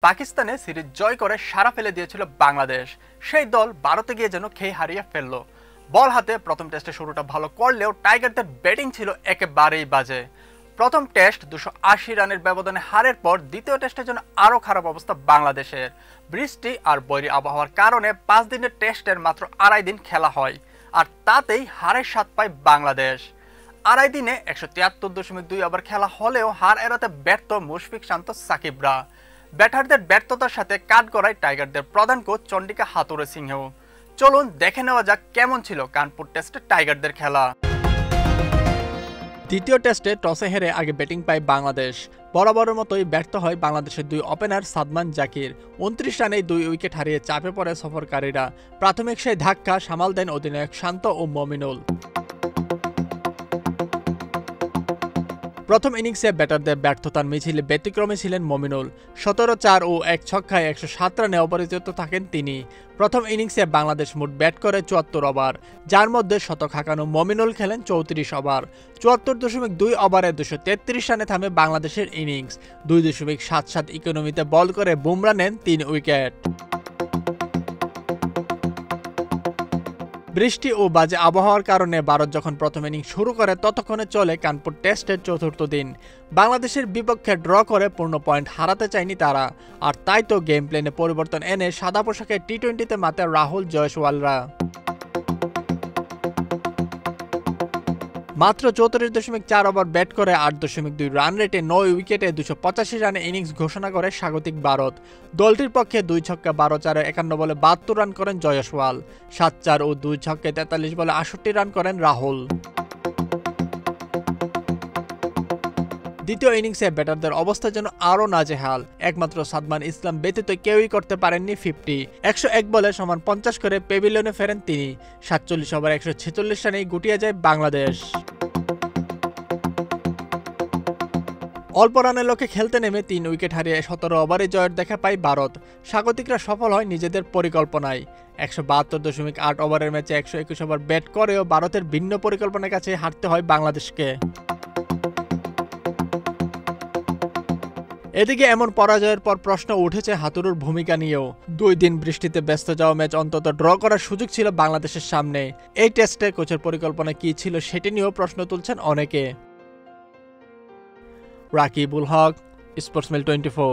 পাকিস্তানে সিরিজ জয় করে সারা ফেলে দিয়েছিল বাংলাদেশ। সেই দল ভারতে গিয়ে যেন খেয়ে হারিয়ে ফেলল। বল হাতে প্রথম টেস্টে শুরুটা ভালো করলেও টাইগারদের ব্যাটিং ছিল একেবারেই বাজে। প্রথম টেস্ট 280 রানের ব্যবধানে হারের পর দ্বিতীয় টেস্টের জন্য আরও খারাপ অবস্থা বাংলাদেশের। বৃষ্টি আর বৈরী আবহাওয়ার কারণে 5 দিনের টেস্টের মাত্র 2.5 দিন খেলা হয়, আর তাতেই হারের স্বাদ পায় বাংলাদেশ। 2.5 দিনে 173.2 ওভার খেলা হলেও হার এড়াতে ব্যর্থ মুশফিক শান্ত সাকিবরা। ব্যাটারদের ব্যর্থতার সাথে কাঠগড়ায় টাইগারদের প্রধান কোচ চন্ডিকা হাথুরুসিংহ সিংহ। চলুন দেখে নেওয়া যাক কেমন ছিল কানপুর টেস্টে টাইগারদের খেলা। দ্বিতীয় টেস্টে টসে হেরে আগে ব্যাটিং পায় বাংলাদেশ। বরাবরের মতোই ব্যর্থ হয় বাংলাদেশের দুই ওপেনার সাদমান জাকির। 29 রানেই 2 উইকেট হারিয়ে চাপে পড়ে সফরকারীরা। প্রাথমিক সেই ধাক্কা সামাল দেন অধিনায়ক শান্ত ও মমিনুল। প্রথম ইনিংসে ব্যাটারদের ব্যর্থতার মিছিলে ব্যতিক্রমে ছিলেন মমিনুল। 17 4 ও 1 ছক্কায় 107 রানে অপরাজিত থাকেন তিনি। প্রথম ইনিংসে বাংলাদেশ মোট ব্যাট করে 74 ওভার, যার মধ্যে শতক হাঁকানো মমিনুল খেলেন 34 ওভার। 74.2 ওভারে 233 রানে থামে বাংলাদেশের ইনিংস। 2.77 ইকোনমিতে বল করে বুমরা নেন 3 উইকেট। বৃষ্টি ও বাজে আবহাওয়ার কারণে ভারত যখন প্রথম ইনিংস শুরু করে ততক্ষণে চলে কানপুর টেস্টের চতুর্থ দিন। বাংলাদেশের বিপক্ষে ড্র করে পূর্ণ পয়েন্ট হারাতে চায়নি তারা, আর তাই তো গেম প্ল্যানে পরিবর্তন এনে সাদা পোশাকে টি-20তে মাতে রাহুল জয়সওয়ালরা। মাত্র 34.4 ওভার ব্যাট করে 8.2 রান রেটে 9 উইকেটে 285 রানে ইনিংস ঘোষণা করে স্বাগতিক ভারত। দলটির পক্ষে 2 ছক্কা 12 4 51 বলে 72 রান করেন জয়সওয়াল। 7 4 ও 2 ছক্কে 43 বলে 68 রান করেন রাহুল। দ্বিতীয় ইনিংসে ব্যাটারদের অবস্থা যেন আরও নাজেহাল। একমাত্র সাদমান ইসলাম ব্যতীত কেউই করতে পারেননি 50। 101 বলে সমান 50 করে প্যাভিলিয়নে ফেরেন তিনি। 47 ওভার 146 রানেই গুটিয়ে যায় বাংলাদেশ। অল্প রানের লক্ষ্যে খেলতে নেমে 3 উইকেট হারিয়ে 17 ওভারে জয়ের দেখা পায় ভারত। স্বাগতিকরা সফল হয় নিজেদের পরিকল্পনায়। 172.8 ওভারের ম্যাচে 121 ওভার ব্যাট করেও ভারতের ভিন্ন পরিকল্পনার কাছে হারতে হয় বাংলাদেশকে। এদিকে এমন পরাজয়ের পর প্রশ্ন উঠেছে হাথুরুর ভূমিকা নিয়েও। 2 দিন বৃষ্টিতে ব্যস্ত যাওয়া ম্যাচ অন্তত ড্র করার সুযোগ ছিল বাংলাদেশের সামনে। এই টেস্টে কোচের পরিকল্পনা কি ছিল সেটি নিয়েও প্রশ্ন তুলছেন অনেকে। রাকিবুল হক, স্পোর্টসমেল 24।